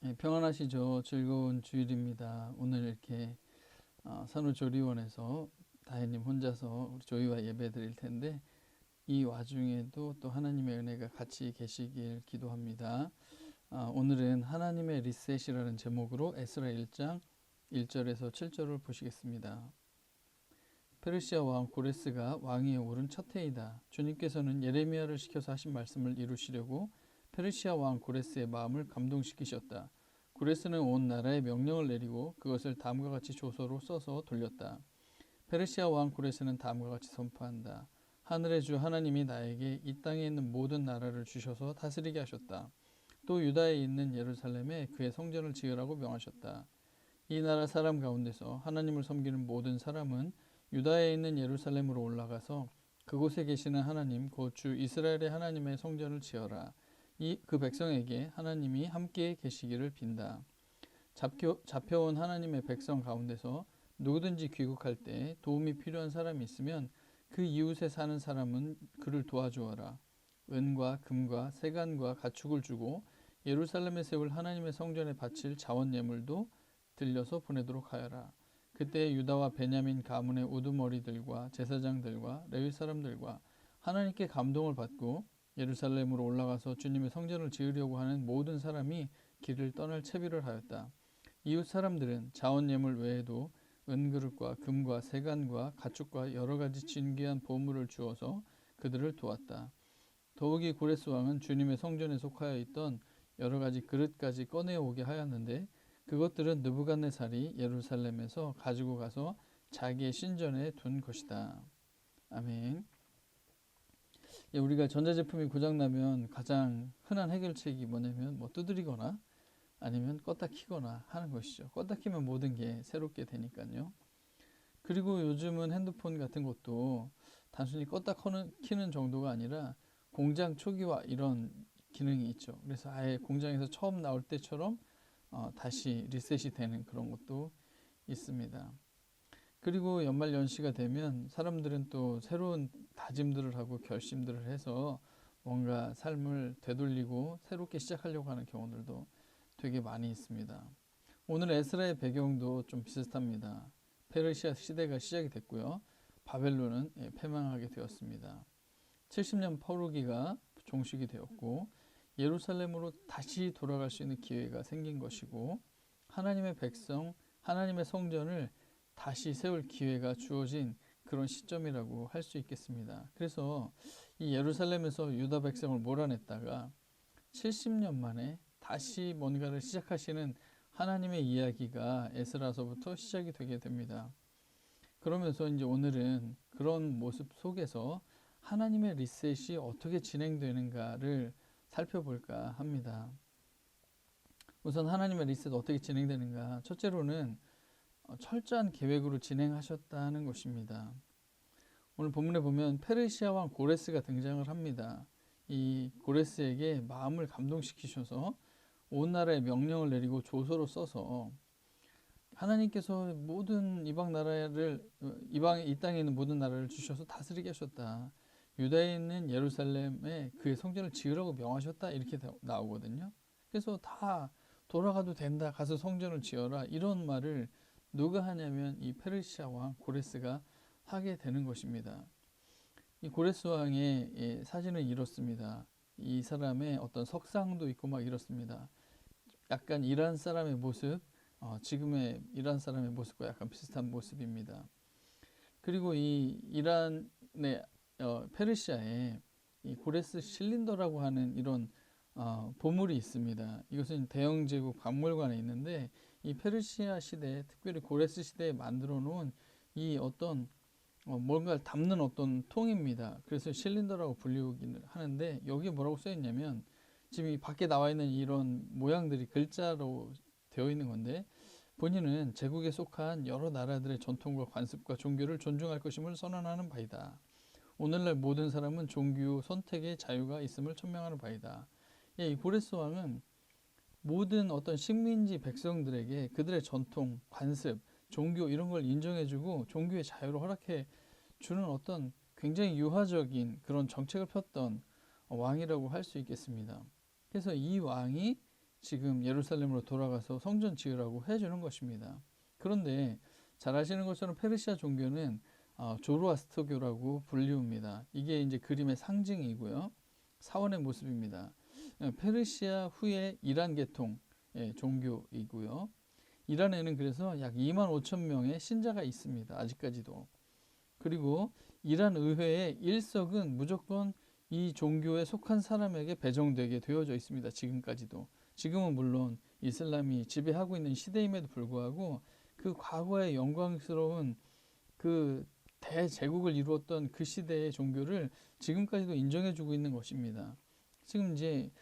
평안하시죠? 즐거운 주일입니다. 오늘 이렇게 산후조리원에서 다혜님 혼자서 우리 조이와 예배 드릴 텐데 이 와중에도 또 하나님의 은혜가 같이 계시길 기도합니다. 오늘은 하나님의 리셋이라는 제목으로 에스라 1장 1절에서 7절을 보시겠습니다. 페르시아 왕 고레스가 왕위에 오른 첫 해이다. 주님께서는 예레미야를 시켜서 하신 말씀을 이루시려고 페르시아 왕 고레스의 마음을 감동시키셨다. 고레스는 온 나라에 명령을 내리고 그것을 다음과 같이 조서로 써서 돌렸다. 페르시아 왕 고레스는 다음과 같이 선포한다. 하늘의 주 하나님이 나에게 이 땅에 있는 모든 나라를 주셔서 다스리게 하셨다. 또 유다에 있는 예루살렘에 그의 성전을 지으라고 명하셨다. 이 나라 사람 가운데서 하나님을 섬기는 모든 사람은 유다에 있는 예루살렘으로 올라가서 그곳에 계시는 하나님 곧 주 이스라엘의 하나님의 성전을 지어라. 그 백성에게 하나님이 함께 계시기를 빈다. 잡혀온 하나님의 백성 가운데서 누구든지 귀국할 때 도움이 필요한 사람이 있으면 그 이웃에 사는 사람은 그를 도와주어라. 은과 금과 세간과 가축을 주고 예루살렘에 세울 하나님의 성전에 바칠 자원 예물도 들려서 보내도록 하여라. 그때 유다와 베냐민 가문의 우두머리들과 제사장들과 레위 사람들과 하나님께 감동을 받고 예루살렘으로 올라가서 주님의 성전을 지으려고 하는 모든 사람이 길을 떠날 채비를 하였다. 이웃 사람들은 자원 예물 외에도 은그릇과 금과 세간과 가축과 여러 가지 진귀한 보물을 주어서 그들을 도왔다. 더욱이 고레스 왕은 주님의 성전에 속하여 있던 여러 가지 그릇까지 꺼내오게 하였는데 그것들은 느부갓네살이 예루살렘에서 가지고 가서 자기의 신전에 둔 것이다. 아멘. 우리가 전자제품이 고장나면 가장 흔한 해결책이 뭐냐면 두드리거나 아니면 껐다 키거나 하는 것이죠. 껐다 키면 모든 게 새롭게 되니까요. 그리고 요즘은 핸드폰 같은 것도 단순히 껐다 키는 정도가 아니라 공장 초기화 이런 기능이 있죠. 그래서 아예 공장에서 처음 나올 때처럼 다시 리셋이 되는 그런 것도 있습니다. 그리고 연말 연시가 되면 사람들은 또 새로운 다짐들을 하고 결심들을 해서 뭔가 삶을 되돌리고 새롭게 시작하려고 하는 경우들도 되게 많이 있습니다. 오늘 에스라의 배경도 좀 비슷합니다. 페르시아 시대가 시작이 됐고요. 바벨론은 패망하게 되었습니다. 70년 포로기가 종식이 되었고 예루살렘으로 다시 돌아갈 수 있는 기회가 생긴 것이고 하나님의 백성, 하나님의 성전을 다시 세울 기회가 주어진 그런 시점이라고 할 수 있겠습니다. 그래서 이 예루살렘에서 유다 백성을 몰아냈다가 70년 만에 다시 뭔가를 시작하시는 하나님의 이야기가 에스라서부터 시작이 되게 됩니다. 그러면서 이제 오늘은 그런 모습 속에서 하나님의 리셋이 어떻게 진행되는가를 살펴볼까 합니다. 우선 하나님의 리셋 어떻게 진행되는가? 첫째로는 철저한 계획으로 진행하셨다는 것입니다. 오늘 본문에 보면 페르시아 왕 고레스가 등장을 합니다. 이 고레스에게 마음을 감동시키셔서 온 나라에 명령을 내리고 조서로 써서 하나님께서 모든 이 땅에 있는 모든 나라를 주셔서 다스리게 하셨다. 유다에 있는 예루살렘에 그의 성전을 지으라고 명하셨다. 이렇게 나오거든요. 그래서 다 돌아가도 된다. 가서 성전을 지어라. 이런 말을 누가 하냐면 이 페르시아 왕 고레스가 하게 되는 것입니다. 이 고레스 왕의 사진은 이렇습니다. 이 사람의 어떤 석상도 있고 막 이렇습니다. 약간 이란 사람의 모습, 지금의 이란 사람의 모습과 약간 비슷한 모습입니다. 그리고 이 이란의 페르시아에 이 고레스 실린더라고 하는 이런 보물이 있습니다. 이것은 대영 제국 박물관에 있는데 이 페르시아 시대, 특별히 고레스 시대에 만들어 놓은 이 어떤 뭔가를 담는 어떤 통입니다. 그래서 실린더라고 불리우기는 하는데 여기에 뭐라고 써 있냐면 지금 이 밖에 나와 있는 이런 모양들이 글자로 되어 있는 건데 본인은 제국에 속한 여러 나라들의 전통과 관습과 종교를 존중할 것임을 선언하는 바이다. 오늘날 모든 사람은 종교 선택의 자유가 있음을 천명하는 바이다. 이 고레스 왕은 모든 어떤 식민지 백성들에게 그들의 전통, 관습, 종교 이런 걸 인정해주고 종교의 자유를 허락해 주는 어떤 굉장히 유화적인 그런 정책을 폈던 왕이라고 할 수 있겠습니다. 그래서 이 왕이 지금 예루살렘으로 돌아가서 성전 지으라고 해주는 것입니다. 그런데 잘 아시는 것처럼 페르시아 종교는 조로아스터교라고 불리웁니다. 이게 이제 그림의 상징이고요. 사원의 모습입니다. 페르시아 후에 이란 계통 종교이고요. 이란에는 그래서 약 2만 5천 명의 신자가 있습니다. 아직까지도. 그리고 이란 의회의 일석은 무조건 이 종교에 속한 사람에게 배정되게 되어져 있습니다. 지금까지도. 지금은 물론 이슬람이 지배하고 있는 시대임에도 불구하고 그 과거의 영광스러운 그 대제국을 이루었던 그 시대의 종교를 지금까지도 인정해주고 있는 것입니다. 지금 이제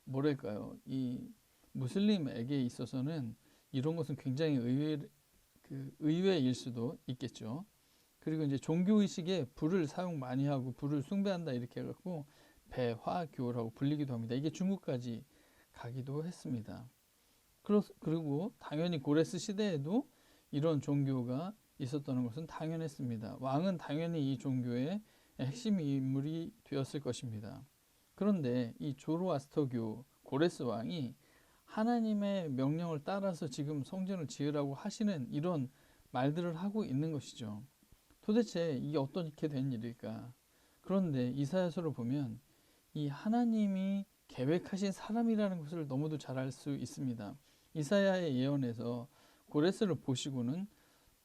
뭐랄까요, 이 무슬림에게 있어서는 이런 것은 굉장히 의외일 수도 있겠죠. 그리고 이제 종교의식에 불을 사용 많이 하고 불을 숭배한다 이렇게 해갖고 배화교라고 불리기도 합니다. 이게 중국까지 가기도 했습니다. 그리고 당연히 고레스 시대에도 이런 종교가 있었다는 것은 당연했습니다. 왕은 당연히 이 종교의 핵심 인물이 되었을 것입니다. 그런데 이 조로아스터교 고레스 왕이 하나님의 명령을 따라서 지금 성전을 지으라고 하시는 이런 말들을 하고 있는 것이죠. 도대체 이게 어떻게 된 일일까? 그런데 이사야서를 보면 이 하나님이 계획하신 사람이라는 것을 너무도 잘 알 수 있습니다. 이사야의 예언에서 고레스를 보시고는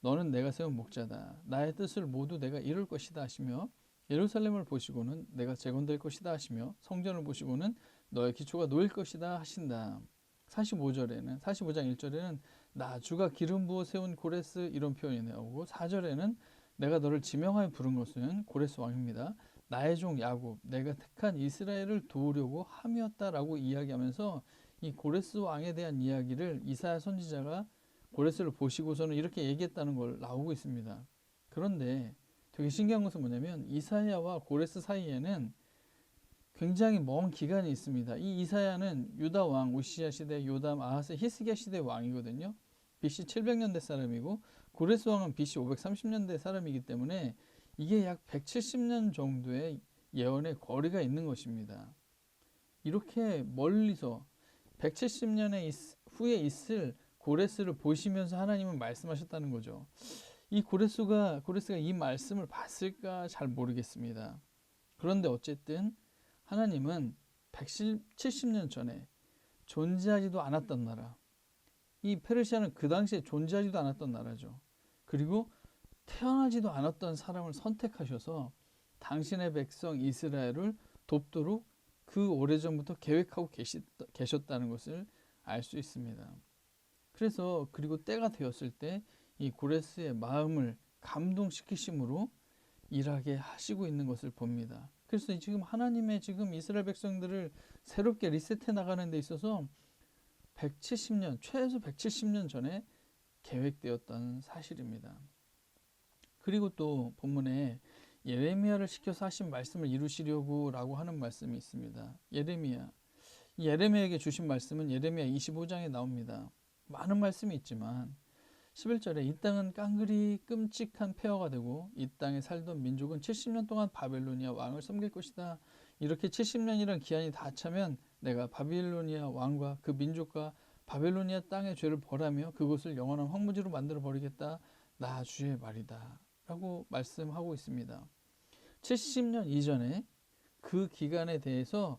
너는 내가 세운 목자다. 나의 뜻을 모두 내가 이룰 것이다 하시며, 예루살렘을 보시고는 내가 재건될 것이다 하시며, 성전을 보시고는 너의 기초가 놓일 것이다 하신다. 45장 1절에는 나 주가 기름 부어 세운 고레스 이런 표현이 나오고, 4절에는 내가 너를 지명하여 부른 것은 고레스 왕입니다. 나의 종 야곱, 내가 택한 이스라엘을 도우려고 함이었다라고 이야기하면서 이 고레스 왕에 대한 이야기를 이사야 선지자가 고레스를 보시고서는 이렇게 얘기했다는 걸 나오고 있습니다. 그런데 되게 신기한 것은 뭐냐면 이사야와 고레스 사이에는 굉장히 먼 기간이 있습니다. 이 이사야는 유다 왕 우시야 시대, 요담, 아하스, 히스기야 시대 왕이거든요. BC 700년대 사람이고 고레스 왕은 BC 530년대 사람이기 때문에 이게 약 170년 정도의 예언의 거리가 있는 것입니다. 이렇게 멀리서 170년의 후에 있을 고레스를 보시면서 하나님은 말씀하셨다는 거죠. 이 고레스가 이 말씀을 봤을까 잘 모르겠습니다. 그런데 어쨌든 하나님은 170년 전에 존재하지도 않았던 나라, 이 페르시아는 그 당시에 존재하지도 않았던 나라죠. 그리고 태어나지도 않았던 사람을 선택하셔서 당신의 백성 이스라엘을 돕도록 그 오래전부터 계획하고 계셨다는 것을 알 수 있습니다. 그래서 그리고 때가 되었을 때 이 고레스의 마음을 감동시키심으로 일하게 하시고 있는 것을 봅니다. 그래서 지금 하나님의 지금 이스라엘 백성들을 새롭게 리셋해 나가는 데 있어서 170년, 최소 170년 전에 계획되었다는 사실입니다. 그리고 또 본문에 예레미야를 시켜서 하신 말씀을 이루시려고 라고 하는 말씀이 있습니다. 예레미야에게 주신 말씀은 예레미야 25장에 나옵니다. 많은 말씀이 있지만 11절에 이 땅은 깡그리 끔찍한 폐허가 되고 이 땅에 살던 민족은 70년 동안 바벨로니아 왕을 섬길 것이다. 이렇게 70년이란 기한이 다 차면 내가 바빌로니아 왕과 그 민족과 바벨로니아 땅의 죄를 벌하며 그곳을 영원한 황무지로 만들어 버리겠다. 나 주의 말이다. 라고 말씀하고 있습니다. 70년 이전에 그 기간에 대해서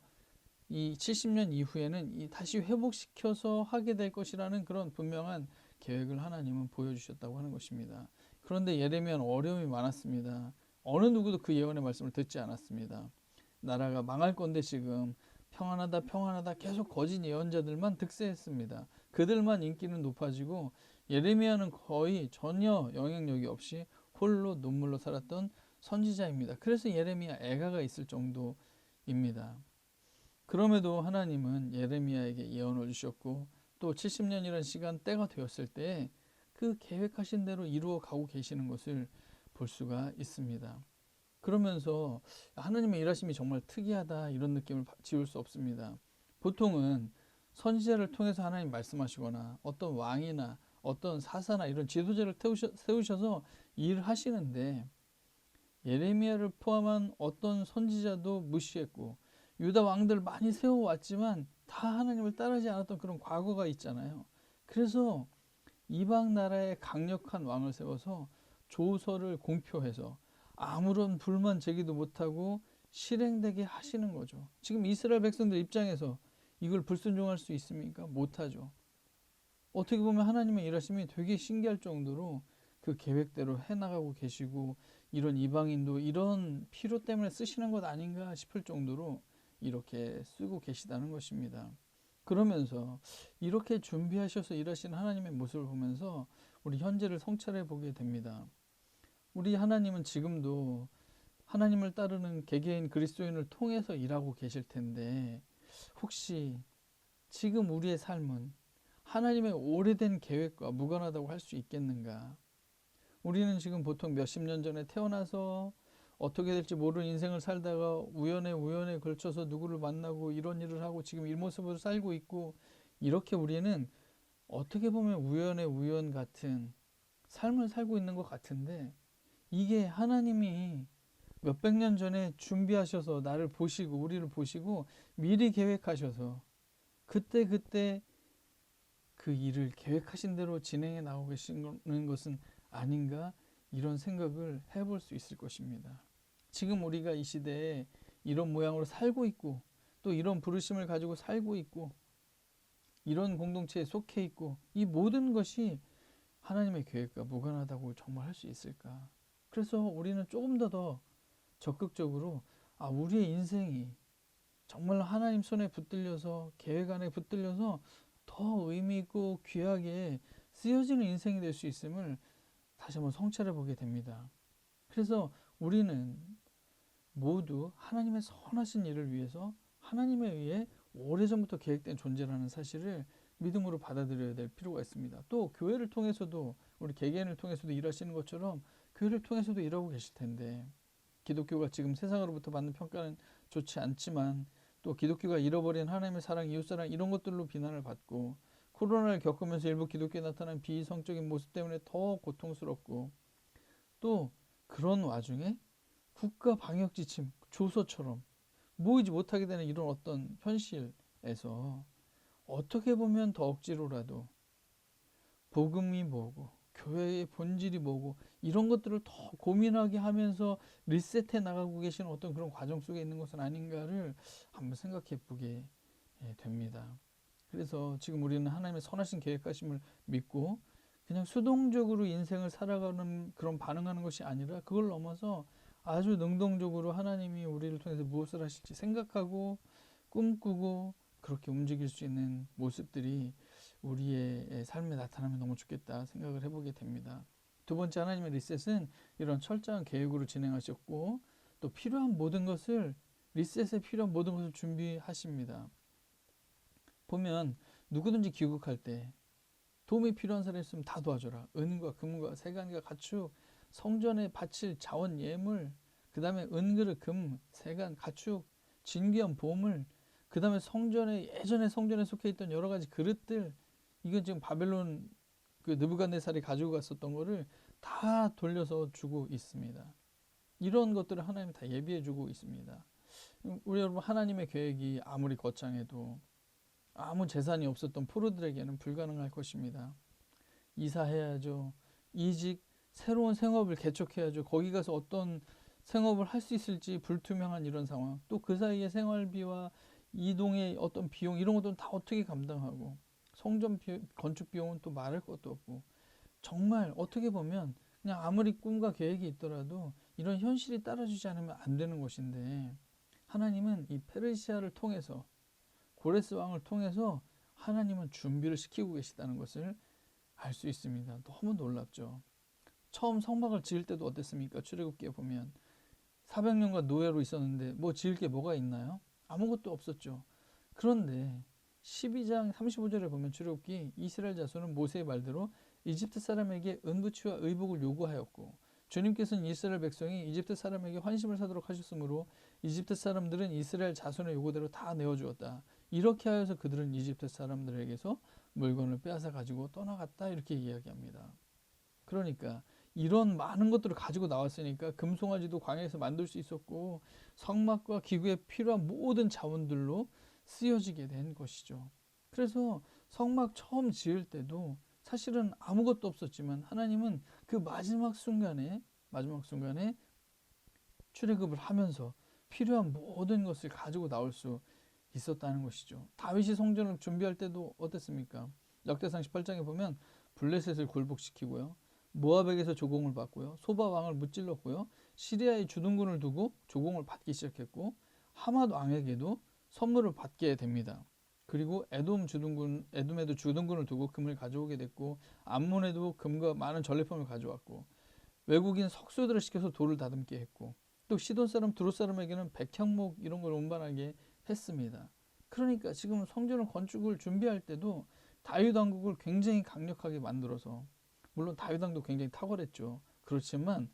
이 70년 이후에는 다시 회복시켜서 하게 될 것이라는 그런 분명한 계획을 하나님은 보여주셨다고 하는 것입니다. 그런데 예레미야는 어려움이 많았습니다. 어느 누구도 그 예언의 말씀을 듣지 않았습니다. 나라가 망할 건데 지금 평안하다 계속 거짓 예언자들만 득세했습니다. 그들만 인기는 높아지고 예레미야는 거의 전혀 영향력이 없이 홀로 눈물로 살았던 선지자입니다. 그래서 예레미야 애가가 있을 정도입니다. 그럼에도 하나님은 예레미야에게 예언을 주셨고 또 70년이라는 시간 때가 되었을 때 그 계획하신 대로 이루어 가고 계시는 것을 볼 수가 있습니다. 그러면서 하나님의 일하심이 정말 특이하다 이런 느낌을 지울 수 없습니다. 보통은 선지자를 통해서 하나님 말씀하시거나 어떤 왕이나 어떤 사사나 이런 지도자를 세우셔서 일을 하시는데 예레미야를 포함한 어떤 선지자도 무시했고 유다 왕들 많이 세워왔지만 다 하나님을 따르지 않았던 그런 과거가 있잖아요. 그래서 이방 나라에 강력한 왕을 세워서 조서를 공표해서 아무런 불만 제기도 못하고 실행되게 하시는 거죠. 지금 이스라엘 백성들 입장에서 이걸 불순종할 수 있습니까? 못하죠. 어떻게 보면 하나님의 일하심이 되게 신기할 정도로 그 계획대로 해나가고 계시고, 이런 이방인도 이런 필요 때문에 쓰시는 것 아닌가 싶을 정도로 이렇게 쓰고 계시다는 것입니다. 그러면서 이렇게 준비하셔서 일하시는 하나님의 모습을 보면서 우리 현재를 성찰해 보게 됩니다. 우리 하나님은 지금도 하나님을 따르는 개개인 그리스도인을 통해서 일하고 계실 텐데, 혹시 지금 우리의 삶은 하나님의 오래된 계획과 무관하다고 할 수 있겠는가? 우리는 지금 보통 몇십 년 전에 태어나서 어떻게 될지 모르는 인생을 살다가 우연에 걸쳐서 누구를 만나고 이런 일을 하고 지금 이 모습으로 살고 있고, 이렇게 우리는 어떻게 보면 우연의 우연 같은 삶을 살고 있는 것 같은데, 이게 하나님이 몇백 년 전에 준비하셔서 나를 보시고 우리를 보시고 미리 계획하셔서 그때 그 일을 계획하신 대로 진행해 나오고 계시는 것은 아닌가, 이런 생각을 해볼 수 있을 것입니다. 지금 우리가 이 시대에 이런 모양으로 살고 있고, 또 이런 부르심을 가지고 살고 있고, 이런 공동체에 속해 있고, 이 모든 것이 하나님의 계획과 무관하다고 정말 할 수 있을까? 그래서 우리는 조금 더 적극적으로 우리의 인생이 정말 하나님 손에 붙들려서 계획 안에 붙들려서 더 의미 있고 귀하게 쓰여지는 인생이 될 수 있음을 다시 한번 성찰해 보게 됩니다. 그래서 우리는 모두 하나님의 선하신 일을 위해서 하나님에 의해 오래전부터 계획된 존재라는 사실을 믿음으로 받아들여야 될 필요가 있습니다. 또 교회를 통해서도, 우리 개개인을 통해서도 일하시는 것처럼 교회를 통해서도 일하고 계실 텐데, 기독교가 지금 세상으로부터 받는 평가는 좋지 않지만, 또 기독교가 잃어버린 하나님의 사랑, 이웃사랑 이런 것들로 비난을 받고, 코로나를 겪으면서 일부 기독교에 나타난 비이성적인 모습 때문에 더 고통스럽고, 또 그런 와중에 국가 방역 지침, 조서처럼 모이지 못하게 되는 이런 어떤 현실에서 어떻게 보면 더 억지로라도 복음이 뭐고 교회의 본질이 뭐고 이런 것들을 더 고민하게 하면서 리셋해 나가고 계시는 어떤 그런 과정 속에 있는 것은 아닌가를 한번 생각해 보게 됩니다. 그래서 지금 우리는 하나님의 선하신 계획하심을 믿고 그냥 수동적으로 인생을 살아가는 그런 반응하는 것이 아니라, 그걸 넘어서 아주 능동적으로 하나님이 우리를 통해서 무엇을 하실지 생각하고 꿈꾸고 그렇게 움직일 수 있는 모습들이 우리의 삶에 나타나면 너무 좋겠다 생각을 해보게 됩니다. 두 번째, 하나님의 리셋은 이런 철저한 계획으로 진행하셨고, 또 필요한 모든 것을, 리셋에 필요한 모든 것을 준비하십니다. 보면 누구든지 귀국할 때 도움이 필요한 사람이 있으면 다 도와줘라. 은과 금과 세간과 가축, 성전에 바칠 자원 예물, 그 다음에 은그릇, 금, 세간, 가축, 진귀한 보물, 그 다음에 예전에 성전에 속해 있던 여러 가지 그릇들, 이건 지금 바벨론 그 느부갓네살이 가지고 갔었던 거를 다 돌려서 주고 있습니다. 이런 것들을 하나님이 다 예비해 주고 있습니다. 우리 여러분, 하나님의 계획이 아무리 거창해도 아무 재산이 없었던 포로들에게는 불가능할 것입니다. 이사해야죠. 이직, 새로운 생업을 개척해야죠. 거기 가서 어떤 생업을 할 수 있을지 불투명한 이런 상황, 또 그 사이에 생활비와 이동의 어떤 비용, 이런 것들은 다 어떻게 감당하고, 성전 건축 비용은 또 말할 것도 없고, 정말 어떻게 보면 그냥 아무리 꿈과 계획이 있더라도 이런 현실이 따라주지 않으면 안 되는 것인데, 하나님은 이 페르시아를 통해서, 고레스 왕을 통해서 하나님은 준비를 시키고 계시다는 것을 알 수 있습니다. 너무 놀랍죠. 처음 성막을 지을 때도 어땠습니까? 출애굽기에 보면 400년간 노예로 있었는데 뭐 지을 게 뭐가 있나요? 아무것도 없었죠. 그런데 12장 35절에 보면 출애굽기, 이스라엘 자손은 모세의 말대로 이집트 사람에게 은부치와 의복을 요구하였고, 주님께서는 이스라엘 백성이 이집트 사람에게 환심을 사도록 하셨으므로 이집트 사람들은 이스라엘 자손의 요구대로 다 내어주었다. 이렇게 하여서 그들은 이집트 사람들에게서 물건을 빼앗아 가지고 떠나갔다. 이렇게 이야기합니다. 그러니까 이런 많은 것들을 가지고 나왔으니까 금송아지도 광야에서 만들 수 있었고, 성막과 기구에 필요한 모든 자원들로 쓰여지게 된 것이죠. 그래서 성막 처음 지을 때도 사실은 아무것도 없었지만 하나님은 그 마지막 순간에 출애굽을 하면서 필요한 모든 것을 가지고 나올 수 있었다는 것이죠. 다윗이 성전을 준비할 때도 어땠습니까? 역대상 18장에 보면 블레셋을 굴복시키고요. 모압에게서 조공을 받고요. 소바 왕을 무찔렀고요. 시리아의 주둔군을 두고 조공을 받기 시작했고 하맛 왕에게도 선물을 받게 됩니다. 그리고 에돔에도 주둔군을 두고 금을 가져오게 됐고 암몬에도 금과 많은 전리품을 가져왔고 외국인 석수들을 시켜서 돌을 다듬게 했고 또 시돈 사람 두루 사람에게는 백향목 이런 걸 운반하게 했습니다. 그러니까 지금 성전을 건축을 준비할 때도 다윗 왕국을 굉장히 강력하게 만들어서 물론 다윗 왕도 굉장히 탁월했죠. 그렇지만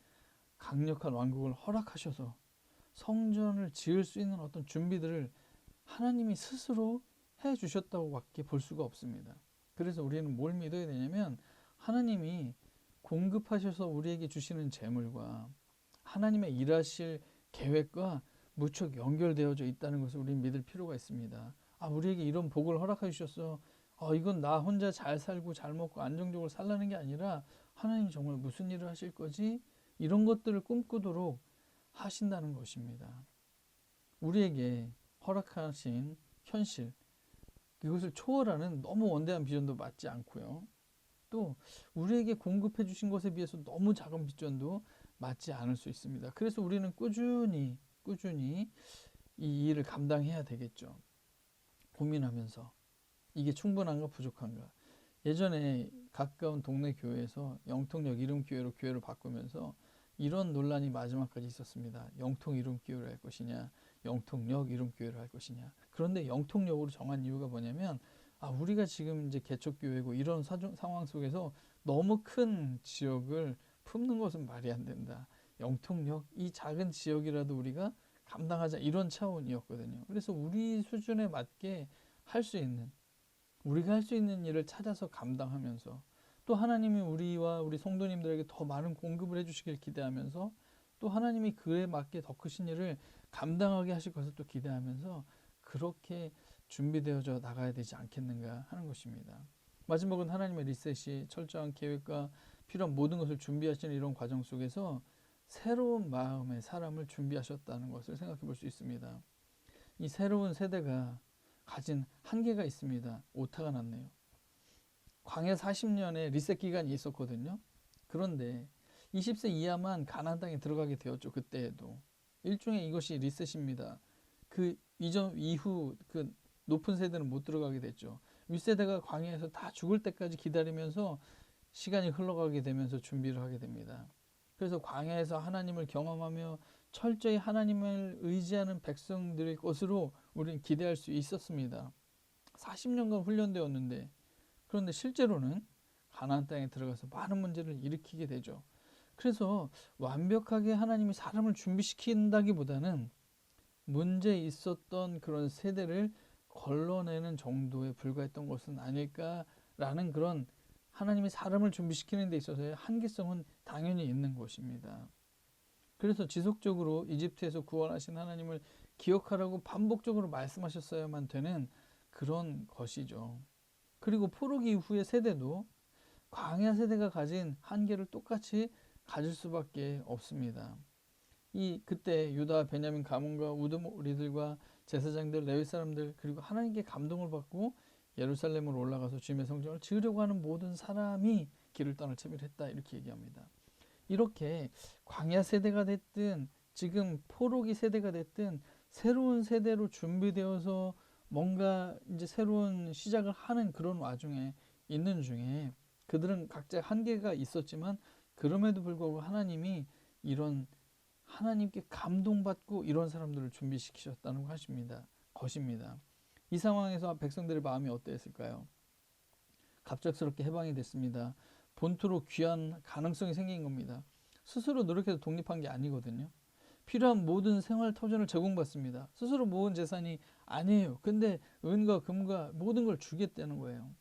강력한 왕국을 허락하셔서 성전을 지을 수 있는 어떤 준비들을 하나님이 스스로 해 주셨다고밖에 볼 수가 없습니다. 그래서 우리는 뭘 믿어야 되냐면 하나님이 공급하셔서 우리에게 주시는 재물과 하나님의 일하실 계획과 무척 연결되어져 있다는 것을 우리는 믿을 필요가 있습니다. 우리에게 이런 복을 허락해 주셨어. 이건 나 혼자 잘 살고 잘 먹고 안정적으로 살라는 게 아니라 하나님이 정말 무슨 일을 하실 거지? 이런 것들을 꿈꾸도록 하신다는 것입니다. 우리에게 허락하신 현실, 이것을 초월하는 너무 원대한 비전도 맞지 않고요. 또 우리에게 공급해 주신 것에 비해서 너무 작은 비전도 맞지 않을 수 있습니다. 그래서 우리는 꾸준히 이 일을 감당해야 되겠죠. 고민하면서 이게 충분한가 부족한가. 예전에 가까운 동네 교회에서 영통역 이름교회로 교회를 바꾸면서 이런 논란이 마지막까지 있었습니다. 영통 이름교회를 할 것이냐, 영통역 이름교회를 할 것이냐. 그런데 영통역으로 정한 이유가 뭐냐면 우리가 지금 이제 개척교회고 이런 상황 속에서 너무 큰 지역을 품는 것은 말이 안 된다. 영통역 이 작은 지역이라도 우리가 감당하자 이런 차원이었거든요. 그래서 우리 수준에 맞게 할 수 있는 우리가 할 수 있는 일을 찾아서 감당하면서 또 하나님이 우리와 우리 성도님들에게 더 많은 공급을 해주시길 기대하면서 또 하나님이 그에 맞게 더 크신 일을 감당하게 하실 것을 또 기대하면서 그렇게 준비되어져 나가야 되지 않겠는가 하는 것입니다. 마지막은 하나님의 리셋이 철저한 계획과 필요한 모든 것을 준비하시는 이런 과정 속에서 새로운 마음의 사람을 준비하셨다는 것을 생각해 볼 수 있습니다. 이 새로운 세대가 가진 한계가 있습니다. 오타가 났네요. 광야 40년의 리셋 기간이 있었거든요. 그런데 20세 이하만 가나안 땅에 들어가게 되었죠. 그때에도 일종의 이것이 리셋입니다. 그 이전 이후 그 높은 세대는 못 들어가게 됐죠. 윗세대가 광야에서 다 죽을 때까지 기다리면서 시간이 흘러가게 되면서 준비를 하게 됩니다. 그래서 광야에서 하나님을 경험하며 철저히 하나님을 의지하는 백성들의 것으로 우리는 기대할 수 있었습니다. 40년간 훈련되었는데 그런데 실제로는 가나안 땅에 들어가서 많은 문제를 일으키게 되죠. 그래서 완벽하게 하나님이 사람을 준비시킨다기보다는 문제 있었던 그런 세대를 걸러내는 정도에 불과했던 것은 아닐까라는 그런 하나님이 사람을 준비시키는 데 있어서의 한계성은 당연히 있는 것입니다. 그래서 지속적으로 이집트에서 구원하신 하나님을 기억하라고 반복적으로 말씀하셨어야만 되는 그런 것이죠. 그리고 포로기 이후의 세대도 광야 세대가 가진 한계를 똑같이 가질 수밖에 없습니다. 그때 유다, 베냐민 가문과 우두머리들과 제사장들, 레위 사람들 그리고 하나님께 감동을 받고 예루살렘으로 올라가서 주님의 성전을 지으려고 하는 모든 사람이 길을 떠날 채비를 했다 이렇게 얘기합니다. 이렇게 광야 세대가 됐든 지금 포로기 세대가 됐든 새로운 세대로 준비되어서 뭔가 이제 새로운 시작을 하는 그런 와중에 있는 중에 그들은 각자 한계가 있었지만 그럼에도 불구하고 하나님이 이런 하나님께 감동받고 이런 사람들을 준비시키셨다는 것입니다. 이 상황에서 백성들의 마음이 어땠을까요? 갑작스럽게 해방이 됐습니다. 본토로 귀환 가능성이 생긴 겁니다. 스스로 노력해서 독립한 게 아니거든요. 필요한 모든 생활 터전을 제공받습니다. 스스로 모은 재산이 아니에요. 근데 은과 금과 모든 걸 주겠다는 거예요.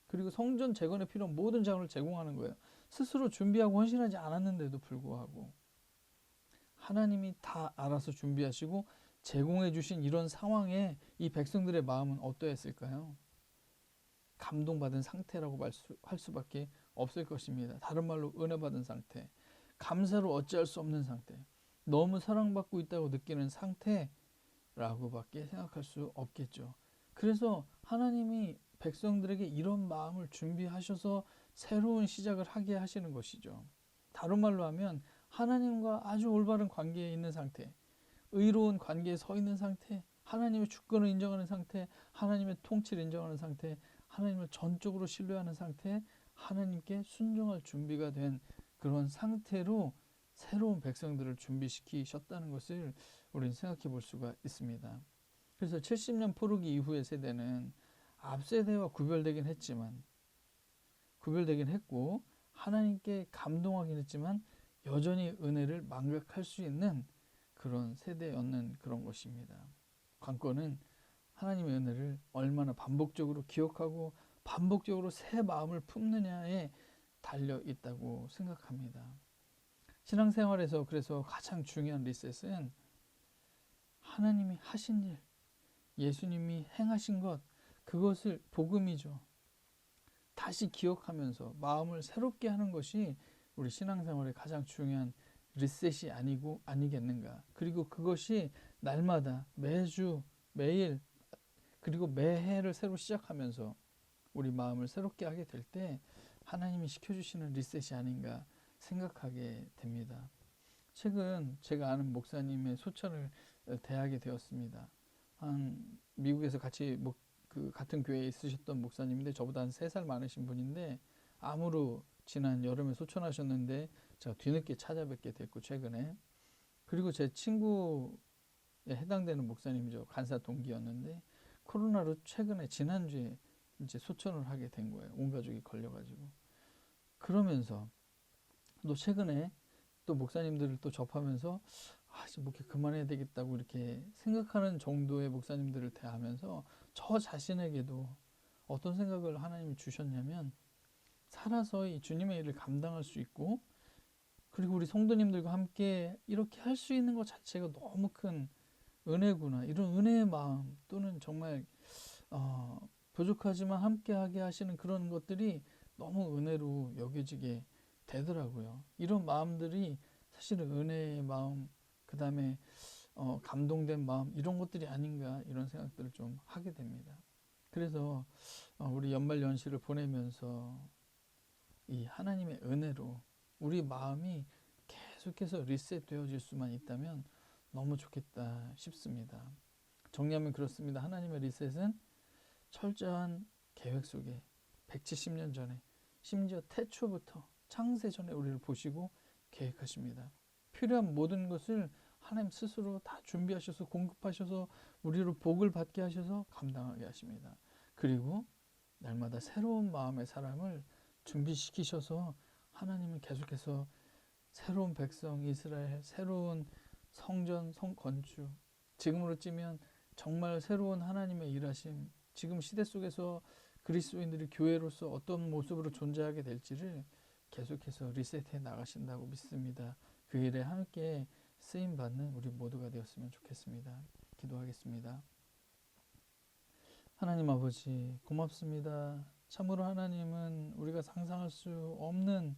그리고 성전 재건에 필요한 모든 자원을 제공하는 거예요. 스스로 준비하고 헌신하지 않았는데도 불구하고 하나님이 다 알아서 준비하시고 제공해 주신 이런 상황에 이 백성들의 마음은 어떠했을까요? 감동받은 상태라고 할 수밖에 없을 것입니다. 다른 말로 은혜 받은 상태, 감사로 어찌할 수 없는 상태, 너무 사랑받고 있다고 느끼는 상태라고밖에 생각할 수 없겠죠. 그래서 하나님이 백성들에게 이런 마음을 준비하셔서 새로운 시작을 하게 하시는 것이죠. 다른 말로 하면 하나님과 아주 올바른 관계에 있는 상태, 의로운 관계에 서 있는 상태, 하나님의 주권을 인정하는 상태, 하나님의 통치를 인정하는 상태, 하나님을 전적으로 신뢰하는 상태, 하나님께 순종할 준비가 된 그런 상태로 새로운 백성들을 준비시키셨다는 것을 우리는 생각해 볼 수가 있습니다. 그래서 70년 포로기 이후의 세대는 앞 세대와 구별되긴 했고 하나님께 감동하긴 했지만 여전히 은혜를 망각할 수 있는 그런 세대였는 그런 것입니다. 관건은 하나님의 은혜를 얼마나 반복적으로 기억하고 반복적으로 새 마음을 품느냐에 달려 있다고 생각합니다. 신앙생활에서 그래서 가장 중요한 리셋은 하나님이 하신 일, 예수님이 행하신 것, 그것을 복음이죠. 다시 기억하면서 마음을 새롭게 하는 것이 우리 신앙생활의 가장 중요한 리셋이 아니겠는가. 그리고 그것이 날마다 매주 매일 그리고 매해를 새로 시작하면서 우리 마음을 새롭게 하게 될 때 하나님이 시켜주시는 리셋이 아닌가 생각하게 됩니다. 최근 제가 아는 목사님의 소천을 대하게 되었습니다. 미국에서 같이 같은 교회에 있으셨던 목사님인데 저보다 한 3살 많으신 분인데 암으로 지난 여름에 소천하셨는데 제가 뒤늦게 찾아뵙게 됐고 최근에 그리고 제 친구에 해당되는 목사님이죠. 간사 동기였는데 코로나로 최근에 지난주에 이제 소천을 하게 된 거예요. 온 가족이 걸려가지고. 그러면서 또 최근에 또 목사님들을 또 접하면서 목회 그만해야 되겠다고 이렇게 생각하는 정도의 목사님들을 대하면서 저 자신에게도 어떤 생각을 하나님이 주셨냐면 살아서 이 주님의 일을 감당할 수 있고 그리고 우리 성도님들과 함께 이렇게 할 수 있는 것 자체가 너무 큰 은혜구나. 이런 은혜의 마음 또는 정말 부족하지만 함께하게 하시는 그런 것들이 너무 은혜로 여겨지게 되더라고요. 이런 마음들이 사실은 은혜의 마음, 그 다음에 감동된 마음 이런 것들이 아닌가 이런 생각들을 좀 하게 됩니다. 그래서 우리 연말 연시를 보내면서 이 하나님의 은혜로 우리 마음이 계속해서 리셋되어질 수만 있다면 너무 좋겠다 싶습니다. 정리하면 그렇습니다. 하나님의 리셋은 철저한 계획 속에 170년 전에 심지어 태초부터 창세 전에 우리를 보시고 계획하십니다. 필요한 모든 것을 하나님 스스로 다 준비하셔서 공급하셔서 우리로 복을 받게 하셔서 감당하게 하십니다. 그리고 날마다 새로운 마음의 사람을 준비시키셔서 하나님은 계속해서 새로운 백성 이스라엘, 새로운 성전, 성건축, 지금으로 찌면 정말 새로운 하나님의 일하심, 지금 시대 속에서 그리스도인들이 교회로서 어떤 모습으로 존재하게 될지를 계속해서 리셋해 나가신다고 믿습니다. 그 일에 함께 쓰임받는 우리 모두가 되었으면 좋겠습니다. 기도하겠습니다. 하나님 아버지 고맙습니다. 참으로 하나님은 우리가 상상할 수 없는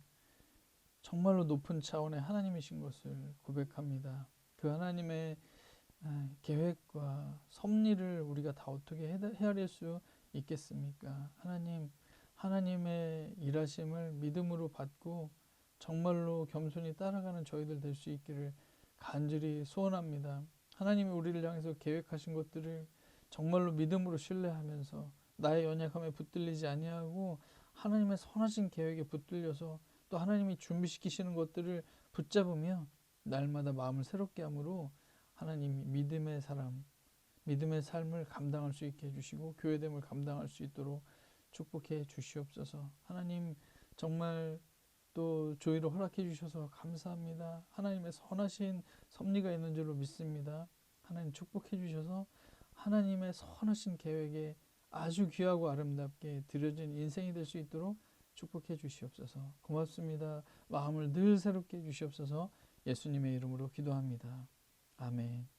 정말로 높은 차원의 하나님이신 것을 고백합니다. 그 하나님의 계획과 섭리를 우리가 다 어떻게 헤아릴 수 있겠습니까? 하나님의 일하심을 믿음으로 받고 정말로 겸손히 따라가는 저희들 될 수 있기를 간절히 소원합니다. 하나님이 우리를 향해서 계획하신 것들을 정말로 믿음으로 신뢰하면서 나의 연약함에 붙들리지 아니하고 하나님의 선하신 계획에 붙들려서 또 하나님이 준비시키시는 것들을 붙잡으며 날마다 마음을 새롭게 함으로 하나님이 믿음의 삶을 감당할 수 있게 해주시고 교회됨을 감당할 수 있도록 축복해 주시옵소서. 하나님 정말 또 조의를 허락해 주셔서 감사합니다. 하나님의 선하신 섭리가 있는 줄로 믿습니다. 하나님 축복해 주셔서 하나님의 선하신 계획에 아주 귀하고 아름답게 드려진 인생이 될 수 있도록 축복해 주시옵소서. 고맙습니다. 마음을 늘 새롭게 해 주시옵소서. 예수님의 이름으로 기도합니다. 아멘.